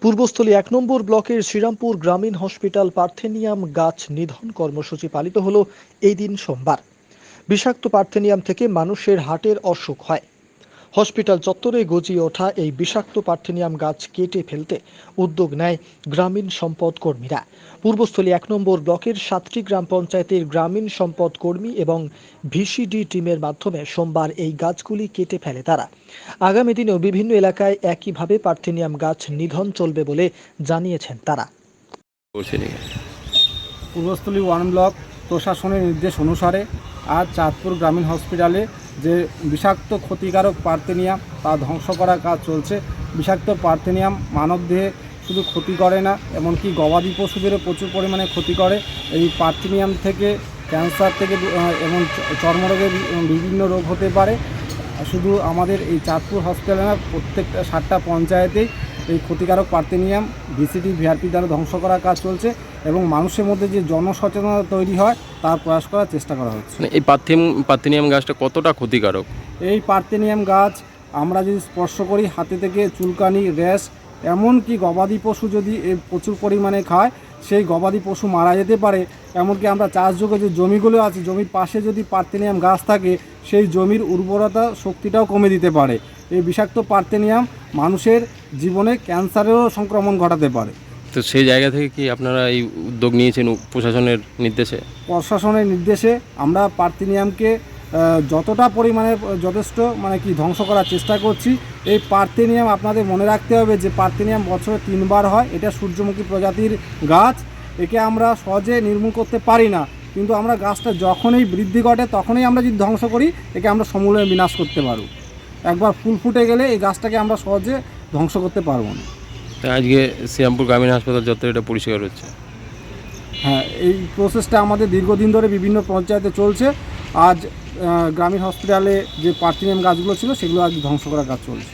পূর্বস্থলী ১ নম্বর ব্লকের শ্রীরামপুর গ্রামীণ hospital parthenium গাছ নিধন কর্মসূচি পালিত হলো এই দিন সোমবার। বিষাক্ত পার্থেনিয়াম থেকে মানুষের হার্টের অসুখ হয়। হসপিটাল চত্বরে গজিয়ে ওঠা এই বিষাক্ত পার্থেনিয়াম গাছ কেটে ফেলতে উদ্যোগ নেয় গ্রামীণ সম্পদ কর্মীরা। পূর্বস্থলী ১ নম্বর ব্লকের ৭টি গ্রাম পঞ্চায়েতের গ্রামীণ সম্পদ কর্মী এবং ভিসিডি টিমের মাধ্যমে সোমবার এই গাছগুলি কেটে ফেলে তারা। আগামী দিনেও বিভিন্ন এলাকায় একইভাবে পার্থেনিয়াম গাছ নিধন চলবে বলে জানিয়েছেন তারা। পূর্বস্থলী 1 ব্লক প্রশাসনের নির্দেশ অনুসারে আজ চাঁদপুর গ্রামীণ হসপিটালে যে বিষাক্ত ক্ষতিকারক পার্থেনিয়াম তা ধ্বংস করার কাজ চলছে। বিষাক্ত পার্থেনিয়াম মানবদেহে শুধু ক্ষতি করে না, এমনকি গবাদি পশুদেরও প্রচুর পরিমাণে ক্ষতি করে। এই পার্থেনিয়াম থেকে ক্যান্সার থেকে এবং চর্মরোগের বিভিন্ন রোগ হতে পারে। শুধু আমাদের এই চাঁদপুর হসপিটালে না, প্রত্যেকটা 7টা পঞ্চায়েতেই এই ক্ষতিকারক পার্থেনিয়াম ভিসিডি ভিআরপি দ্বারা ধ্বংস করার কাজ চলছে এবং মানুষের মধ্যে যে জনসচেতনতা তৈরি হয় তার প্রয়াস করার চেষ্টা করা হচ্ছে। এই পার্থেনিয়াম গাছটা কতটা ক্ষতিকারক? এই পার্থেনিয়াম গাছ আমরা যদি স্পর্শ করি, হাতে থেকে চুলকানি, র্যাশ, এমনকি গবাদি পশু যদি প্রচুর পরিমাণে খায় সেই গবাদি পশু মারা যেতে পারে। এমনকি আমরা চাষযোগ্য যে জমিগুলো আছে, জমির পাশে যদি পার্থেনিয়াম গাছ থাকে সেই জমির উর্বরতা শক্তিটাও কমে দিতে পারে। এই বিষাক্ত পার্থেনিয়াম মানুষের জীবনে ক্যান্সারেরও সংক্রমণ ঘটাতে পারে। তো সেই জায়গা থেকে কি আপনারা এই উদ্যোগ নিয়েছেন প্রশাসনের নির্দেশে? প্রশাসনের নির্দেশে আমরা পার্থেনিয়ামকে যতটা পরিমাণে যথেষ্ট ধ্বংস করার চেষ্টা করছি। এই পার্থেনিয়াম আপনাদের মনে রাখতে হবে যে পার্থেনিয়াম বছরে 3 বার হয়। এটা সূর্যমুখী প্রজাতির গাছ, একে আমরা সহজে নির্মূল করতে পারি না, কিন্তু আমরা গাছটা যখনই বৃদ্ধি ঘটে তখনই আমরা যদি ধ্বংস করি একে আমরা সমূলে বিনাশ করতে পারব। একবার ফুল ফুটে গেলে এই গাছটাকে আমরা সহজে ধ্বংস করতে পারবো না। আজকে শ্রীরামপুর গ্রামীণ হাসপাতাল যত এটা পরিষ্কার হচ্ছে। হ্যাঁ, এই প্রসেসটা আমাদের দীর্ঘদিন ধরে বিভিন্ন পঞ্চায়েতে চলছে। আজ গ্রামীণ হসপিটালে যে পার্থেনিয়াম গাছগুলো ছিল সেগুলো আজ ধ্বংস করার কাজ চলছে।